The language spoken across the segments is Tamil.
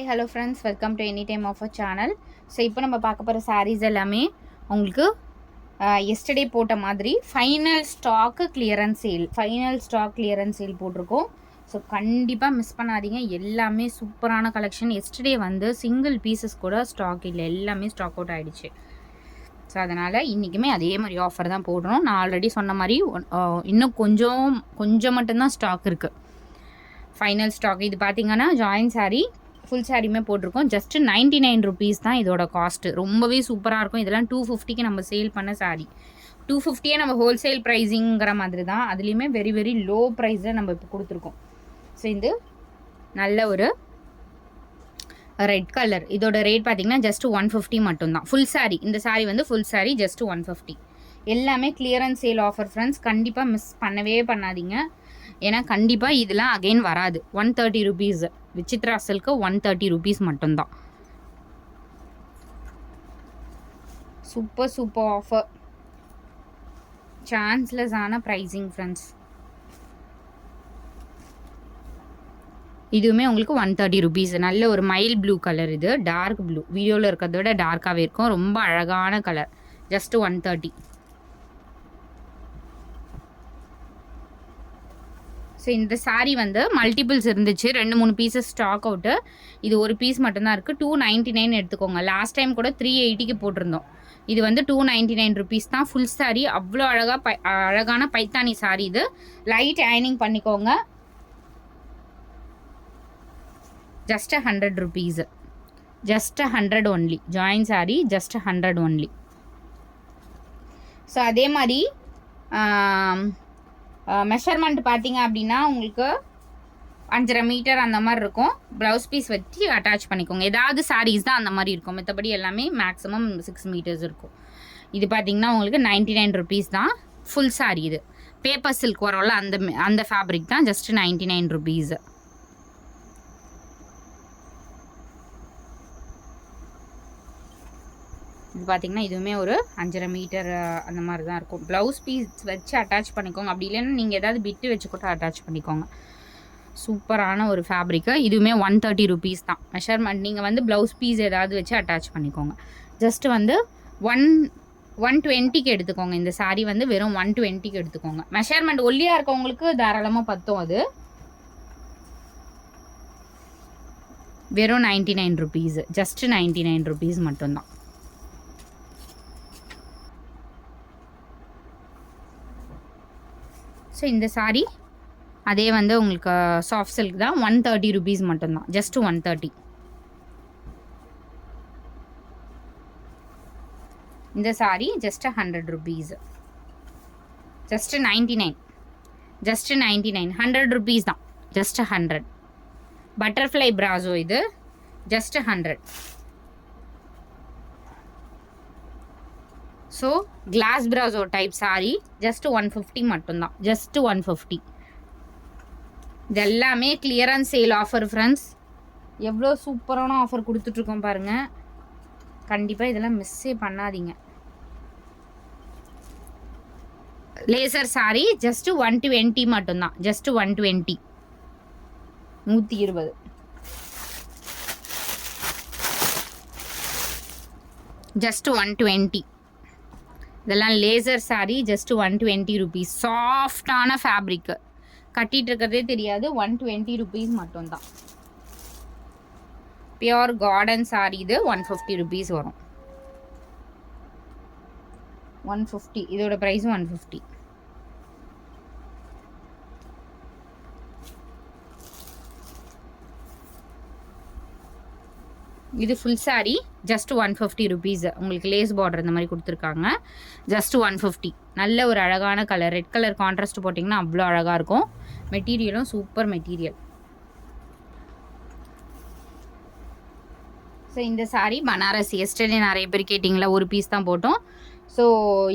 Hello friends, welcome to any time offer channel. So இப்போ நம்ம பார்க்க போகிற சாரீஸ் எல்லாமே உங்களுக்கு எஸ்டர்டே போட்ட மாதிரி ஃபைனல் ஸ்டாக் கிளியரன்ஸ் சேல் போட்டிருக்கோம். ஸோ கண்டிப்பாக மிஸ் பண்ணாதீங்க. எல்லாமே சூப்பரான கலெக்ஷன். எஸ்டர்டே வந்து சிங்கிள் பீசஸ் கூட ஸ்டாக் இல்லை, எல்லாமே ஸ்டாக் அவுட் ஆகிடுச்சு. ஸோ அதனால் இன்றைக்குமே அதே மாதிரி ஆஃபர் தான் போடுறோம். நான் ஆல்ரெடி சொன்ன மாதிரி இன்னும் கொஞ்சம் மட்டும்தான் ஸ்டாக் இருக்குது. ஃபைனல் ஸ்டாக் இது பார்த்திங்கன்னா ஜாயின் சாரீ ஃபுல் சாரியுமே போட்டிருக்கோம். ஜஸ்ட் 99 ருபீஸ் தான் இதோட காஸ்ட்டு. ரொம்பவே சூப்பராக இருக்கும். இதெல்லாம் 250க்கு நம்ம சேல் பண்ண சாரி. 250 நம்ம ஹோல்சேல் ப்ரைஸிங்கிற மாதிரி தான். அதுலேயுமே வெரி வெரி லோ ப்ரைஸில் நம்ம இப்போ கொடுத்துருக்கோம். ஸோ இது நல்ல ஒரு ரெட் கலர். இதோட ரேட் பார்த்திங்கன்னா ஜஸ்ட் 150 மட்டும்தான். ஃபுல் சாரி, இந்த சாரி வந்து ஃபுல் சாரி ஜஸ்ட் 150. எல்லாமே கிளியரன்ஸ் சேல் ஆஃபர் ஃப்ரெண்ட்ஸ். கண்டிப்பாக மிஸ் பண்ணவே பண்ணாதீங்க. ஏன்னா கண்டிப்பாக இதெல்லாம் அகெயின் வராது. 130 ருபீஸ். விசித்ரா சில்க்கு 130 ருபீஸ் மட்டும்தான். Super offer. சான்ஸ்லெஸ் ஆன ப்ரைஸிங் ஃப்ரெண்ட்ஸ். இதுவுமே உங்களுக்கு 130 ருபீஸ். நல்ல ஒரு மைல் ப்ளூ கலர். இது டார்க் ப்ளூ. வீடியோவில் இருக்கிறத விட டார்க்காகவே இருக்கும். ரொம்ப அழகான கலர். ஜஸ்ட் 130. ஸோ இந்த சாரீ வந்து மல்டிபிள்ஸ் இருந்துச்சு. 2-3 பீசஸ் ஸ்டாக் அவுட்டு. இது ஒரு பீஸ் மட்டும்தான் இருக்குது. 299 எடுத்துக்கோங்க. லாஸ்ட் டைம் கூட 380க்கு போட்டிருந்தோம். இது வந்து 299 ருபீஸ் தான். ஃபுல் சாரீ அவ்வளோ அழகான பைத்தானி சாரீ. இது லைட் அயனிங் பண்ணிக்கோங்க. Just 100 rupees. Just 100 only. Join sari just 100 only. So அதே மாதிரி மெஷர்மெண்ட் பார்த்தீங்க அப்படின்னா உங்களுக்கு 5.5 மீட்டர் அந்த மாதிரி இருக்கும். ப்ளவுஸ் பீஸ் வச்சு அட்டாச் பண்ணிக்கோங்க. ஏதாவது சாரீஸ் தான் அந்த மாதிரி இருக்கும். மற்றபடி எல்லாமே மேக்ஸிமம் 6 மீட்டர்ஸ் இருக்கும். இது பார்த்தீங்கன்னா உங்களுக்கு 99 ருபீஸ் தான். ஃபுல் சாரீ. இது பேப்பர் சில்க் வரோம்ல, அந்த ஃபேப்ரிக் தான். Just 99 rupees. இது பார்த்திங்கன்னா இதுவுமே ஒரு 5.5 மீட்டர் அந்த மாதிரி தான் இருக்கும். ப்ளவுஸ் பீஸ் வச்சு அட்டாச் பண்ணிக்கோங்க. அப்படி இல்லைன்னா நீங்கள் ஏதாவது பிட்டு வச்சு கூட அட்டாச் பண்ணிக்கோங்க. சூப்பரான ஒரு ஃபேப்ரிக்கு. இதுவுமே 130 ருபீஸ் தான். மெஷர்மெண்ட் நீங்கள் வந்து ப்ளவுஸ் பீஸ் ஏதாவது வச்சு அட்டாச் பண்ணிக்கோங்க. ஜஸ்ட் வந்து 120க்கு எடுத்துக்கோங்க. இந்த சாரீ வந்து வெறும் 120க்கு எடுத்துக்கோங்க. மெஷர்மெண்ட் ஒல்லியாக இருக்கவங்களுக்கு தாராளமாக பத்தும். அது வெறும் 99 ருபீஸ். ஜஸ்ட் 99 ருபீஸ் மட்டும்தான். ஸோ இந்த சாரீ அதே வந்து உங்களுக்கு சாஃப்ட் சில்க் தான். 130 ருபீஸ் மட்டும்தான். ஜஸ்ட் 130. இந்த sari just 100 rupees. Just 99. Just 99. 100 rupees தான். ஜஸ்ட் 100. பட்டர்ஃப்ளை பிராசோ. இது ஜஸ்ட் 100. ஸோ கிளாஸ் பிராசோ டைப் சாரீ ஜஸ்ட் 150 மட்டும்தான். ஜஸ்ட் 150. இது எல்லாமே கிளியரன்ஸ் சேல் ஆஃபர் ஃப்ரெண்ட்ஸ். எவ்வளோ சூப்பரான ஆஃபர் கொடுத்துட்ருக்கோம் பாருங்கள். கண்டிப்பாக இதெல்லாம் மிஸ்ஸே பண்ணாதீங்க. லேசர் சாரீ ஜஸ்ட் 120 மட்டும்தான். ஜஸ்ட் 120. 120. ஜஸ்ட் 120. இதெல்லாம் லேசர் சாரீ ஜஸ்ட் 120 ருபீஸ். சாஃப்டான ஃபேப்ரிக்கு. கட்டிகிட்டு இருக்கிறதே தெரியாது. 120 ருபீஸ் மட்டும்தான். Pure garden sari. இது 150 ருபீஸ் வரும். 150. இதோட ப்ரைஸும் 150. இது ஃபுல் சாரீ ஜஸ்ட் 150 ருபீஸ். உங்களுக்கு லேஸ் பார்டர் இந்த மாதிரி கொடுத்துருக்காங்க. ஜஸ்ட் 150. நல்ல ஒரு அழகான கலர். ரெட் கலர் கான்ட்ராஸ்ட் போட்டிங்கன்னா அவ்வளோ அழகாக இருக்கும். மெட்டீரியலும் சூப்பர் மெட்டீரியல். ஸோ இந்த சாரீ பனாரசி. எஸ்டர்டே நிறைய பேர் கேட்டிங்களா, ஒரு பீஸ் தான் போட்டோம். ஸோ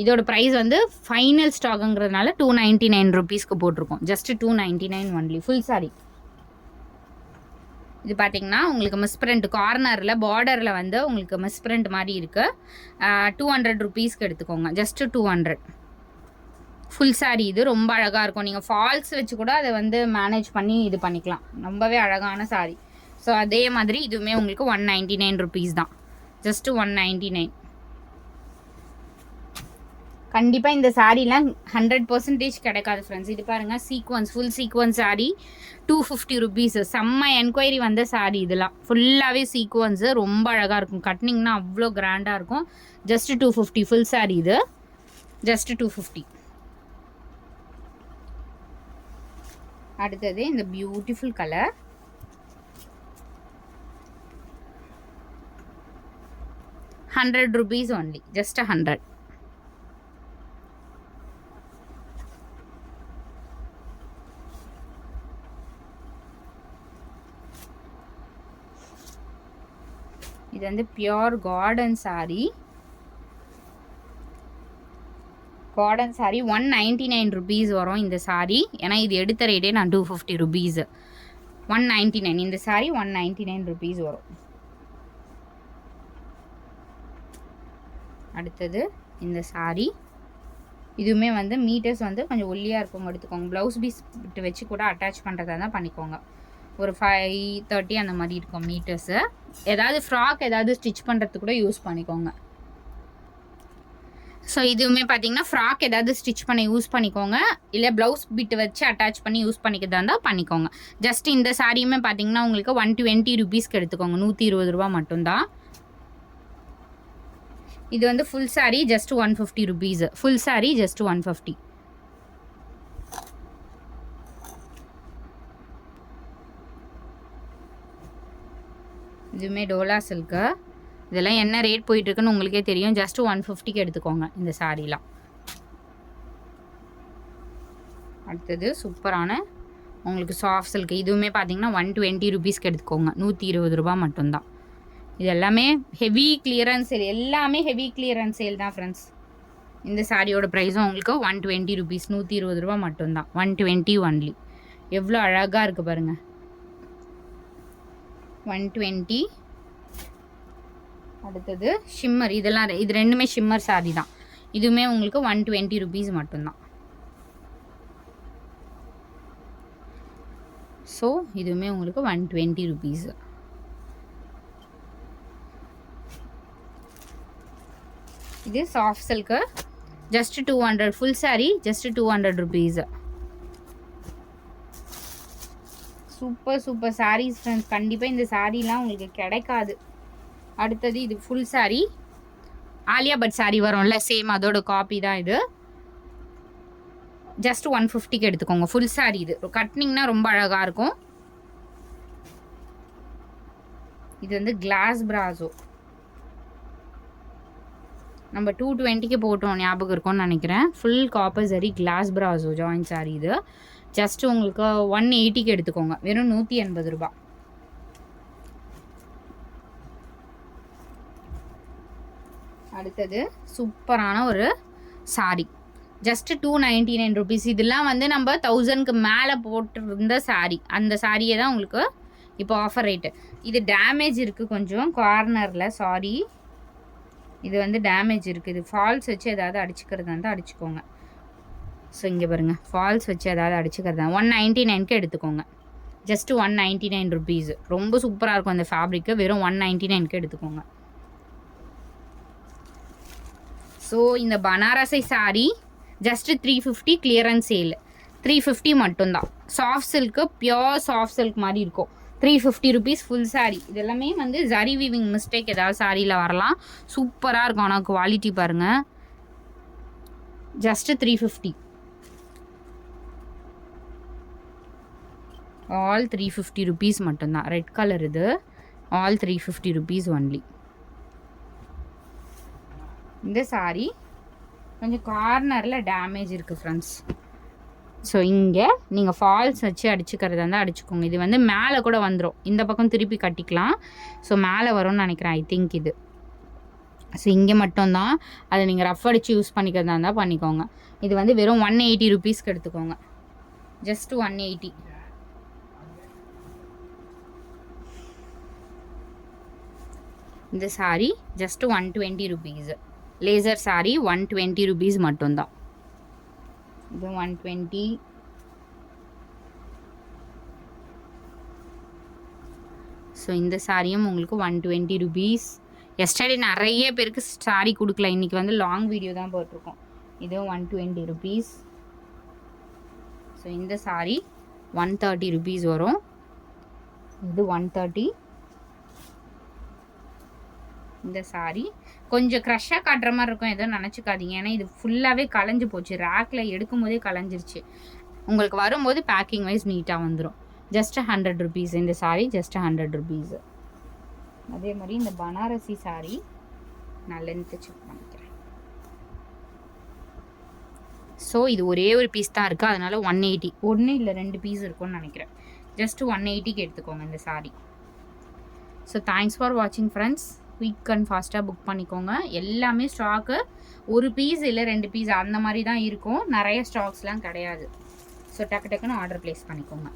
இதோட ப்ரைஸ் வந்து ஃபைனல் ஸ்டாக்குங்கிறதுனால 299 ருபீஸ்க்கு போட்டிருக்கோம். Just 299 only. ஃபுல் சாரீ. இது பார்த்தீங்கன்னா உங்களுக்கு மிஸ்பிரிண்ட் கார்னரில் பார்டரில் வந்து உங்களுக்கு மிஸ்பிரிண்ட் மாதிரி இருக்குது. 200 ருபீஸ்க்கு எடுத்துக்கோங்க. ஜஸ்ட் 200. ஃபுல் சாரீ. இது ரொம்ப அழகாக இருக்கும். நீங்கள் ஃபால்ஸ் வச்சு கூட அதை வந்து மேனேஜ் பண்ணி இது பண்ணிக்கலாம். ரொம்பவே அழகான சாரீ. ஸோ அதே மாதிரி இதுவுமே உங்களுக்கு 199 ருபீஸ் தான், ஜஸ்ட்டு 199. கண்டிப்பாக இந்த சாரீலாம் 100% கிடைக்காது ஃப்ரெண்ட்ஸ். இது பாருங்கள், sequence, full sequence sari 250 rupees. செம்ம என்கொயரி வந்த சாரீ இதெல்லாம். ஃபுல்லாகவே சீக்வன்ஸு, ரொம்ப அழகாக இருக்கும். கட்னிங்னா அவ்வளோ கிராண்டாக இருக்கும். ஜஸ்ட்டு 250 ஃபுல் சாரீ இது, ஜஸ்ட்டு 250. அடுத்தது இந்த பியூட்டிஃபுல் கலர், ₹100 ஒன்லி, ஜஸ்ட் 100. இது வந்து pure garden sari. Garden sari 199 rupees வரும் இந்த சாரீ. ஏன்னா இது எடுத்த ரேட்டே நான் 250 ருபீஸு. 199 இந்த சாரீ 199 ருபீஸ் வரும். அடுத்தது இந்த சாரீ, இதுவுமே வந்து மீட்டர்ஸ் வந்து கொஞ்சம் ஒல்லியாக இருக்கவங்க எடுத்துக்கோங்க. ப்ளவுஸ் பீஸ் விட்டு வச்சு கூட அட்டாச் பண்ணுறதா தான் பண்ணிக்கோங்க. ஒரு 530 அந்த மாதிரி இருக்கும் மீட்டர்ஸு. ஏதாவது ஃப்ராக் ஏதாவது ஸ்டிச் பண்ணுறதுக்கு கூட யூஸ் பண்ணிக்கோங்க. ஸோ இதுவுமே பார்த்தீங்கன்னா ஃப்ராக் ஏதாவது ஸ்டிச் பண்ண யூஸ் பண்ணிக்கோங்க, இல்லை ப்ளவுஸ் பிட்டு வச்சு அட்டாச் பண்ணி யூஸ் பண்ணிக்கிறதா இருந்தால் பண்ணிக்கோங்க. ஜஸ்ட் இந்த சாரியுமே பார்த்தீங்கன்னா உங்களுக்கு 120 ருபீஸ்க்கு எடுத்துக்கோங்க, 120 ரூபா மட்டும்தான். இது வந்து full sari just 150 rupees. Full sari just 150. இதுவுமே டோலா சில்க்கு. இதெல்லாம் என்ன ரேட் போயிட்டுருக்குன்னு உங்களுக்கே தெரியும். ஜஸ்ட் 150க்கு எடுத்துக்கோங்க இந்த சாரீலாம். அடுத்தது சூப்பரான உங்களுக்கு சாஃப்ட் சில்க். இதுவுமே பார்த்தீங்கன்னா 120 ருபீஸ்க்கு எடுத்துக்கோங்க, 120 ரூபா மட்டும்தான். இது எல்லாமே ஹெவி கிளியரன்ஸ் சேல், எல்லாமே ஹெவி கிளியரன்ஸ் சேல் தான் ஃப்ரெண்ட்ஸ். இந்த சாரியோட ப்ரைஸும் உங்களுக்கு 120 ருபீஸ், 120 ரூபா மட்டும்தான். 120 ஒன்லி. எவ்வளோ அழகாக இருக்குது பாருங்கள். 120. அடுத்தது ஷிம்மர். இதெல்லாம் இது ரெண்டுமே ஷிம்மர் சாரி தான். இதுவுமே உங்களுக்கு 120 ருபீஸ் மட்டும்தான். ஸோ இதுவுமே உங்களுக்கு 120 ருபீஸ். இது soft silk, just 200. Full sari just 200 rupees. Super super saris friends. கண்டிப்பாக இந்த சாரீலாம் உங்களுக்கு கிடைக்காது. அடுத்தது இது ஃபுல் சாரீ, ஆலியா பட் சாரீ வரும்ல, சேம் அதோட காப்பி தான் இது. ஜஸ்ட் 150க்கு எடுத்துக்கோங்க. ஃபுல் சாரீ இது. கட்னிங்னா ரொம்ப அழகாக இருக்கும். இது வந்து கிளாஸ் பிராசோ. நம்ம 220க்கு போட்டோம், ஞாபகம் இருக்கும்னு நினைக்கிறேன். ஃபுல் காப்பர் சரி கிளாஸ் பிராசோ ஜாயின் சாரீ இது. ஜஸ்ட் உங்களுக்கு 180க்கு எடுத்துக்கோங்க, வெறும் 180 ரூபா. அடுத்தது சூப்பரான ஒரு சாரீ, ஜஸ்ட் 299 ருபீஸ். இதெல்லாம் வந்து நம்ம 1000க்கு மேலே போட்டிருந்த சாரீ, அந்த சாரியே தான் உங்களுக்கு இப்போ ஆஃபர் ரேட்டு. இது டேமேஜ் இருக்குது கொஞ்சம் கார்னரில், சாரி. இது வந்து டேமேஜ் இருக்குது. இது ஃபால்ஸ் வச்சு ஏதாவது அடிச்சுக்கிறதா இருந்தால் அடிச்சுக்கோங்க. ஸோ இங்கே பாருங்கள், ஃபால்ஸ் வச்சு ஏதாவது அடிச்சுக்கிறதா 199க்கு எடுத்துக்கோங்க. Just 199 rupees. ரொம்ப சூப்பராக இருக்கும் அந்த ஃபேப்ரிக்கு. வெறும் 199க்கு எடுத்துக்கோங்க. ஸோ இந்த Banarasi sari just 350 clearance sale. 350 மட்டும்தான். Soft silk, pure soft silk மாதிரி இருக்கும். 350 ருபீஸ் ஃபுல் சாரீ. இது எல்லாமே வந்து ஜரி வீவிங் மிஸ்டேக் ஏதாவது சாரியில் வரலாம். சூப்பராக இருக்கும். ஆனால் குவாலிட்டி பாருங்கள். ஜஸ்ட் 350. ஆல் 350 ருபீஸ் மட்டும்தான். ரெட் கலர் இது. All 350 rupees only. இந்த சாரீ கொஞ்சம் கார்னரில் டேமேஜ் இருக்குது ஃப்ரெண்ட்ஸ். ஸோ இங்கே நீங்கள் ஃபால்ஸ் வச்சு அடிச்சுக்கிறதா இருந்தால் அடிச்சுக்கோங்க. இது வந்து மேலே கூட வந்துடும், இந்த பக்கம் திருப்பி கட்டிக்கலாம். ஸோ மேலே வரும்னு நினைக்கிறேன், ஐ திங்க் இது. ஸோ இங்கே மட்டும்தான் அதை நீங்கள் ரஃப் அடித்து யூஸ் பண்ணிக்கிறதா இருந்தால் பண்ணிக்கோங்க. இது வந்து வெறும் 180 ருபீஸ்க்கு எடுத்துக்கோங்க. ஜஸ்ட் 180. இந்த sari just 120 rupees. Laser sari 120 rupees மட்டும்தான். இது 120. ஸோ இந்த சாரியும் உங்களுக்கு 120 ருபீஸ். எஸ்டர்டே நிறைய பேருக்கு சாரி கொடுக்கல, இன்றைக்கி வந்து லாங் வீடியோ தான் போட்டிருக்கோம். இதுவும் 120 ருபீஸ். ஸோ இந்த சாரி 130 ருபீஸ் வரும். இது 130. இந்த சாரி கொஞ்சம் க்ரஷ்ஷாக காட்டுற மாதிரி இருக்கும், எதுவும் நினச்சிக்காதீங்க. ஏன்னா இது ஃபுல்லாகவே கலைஞ்சு போச்சு, ரேக்கில் எடுக்கும் போதே கலைஞ்சிருச்சு. உங்களுக்கு வரும்போது பேக்கிங் வைஸ் நீட்டாக வந்துடும். ஜஸ்ட் 100 ருபீஸ் இந்த சாரி, ஜஸ்ட் 100 ருபீஸ். அதே மாதிரி இந்த பனாரசி சாரி நான் லென்த்து செக் பண்ணிக்கிறேன். ஸோ இது ஒரே ஒரு பீஸ் தான் இருக்குது, அதனால் 180. ஒன்று இல்லை 2 பீஸ் இருக்கும்னு நினைக்கிறேன். ஜஸ்ட் 180க்கு எடுத்துக்கோங்க இந்த சாரி. ஸோ தேங்க்ஸ் ஃபார் வாட்சிங் ஃப்ரெண்ட்ஸ். குயிக் அண்ட் ஃபாஸ்ட்டாக புக் பண்ணிக்கோங்க. எல்லாமே ஸ்டாக்கு ஒரு பீஸ் இல்லை 2 பீஸ் அந்த மாதிரி தான் இருக்கும், நிறைய ஸ்டாக்ஸ்லாம் கிடையாது. ஸோ டக்கு டக்குன்னு ஆர்டர் ப்ளேஸ் பண்ணிக்கோங்க.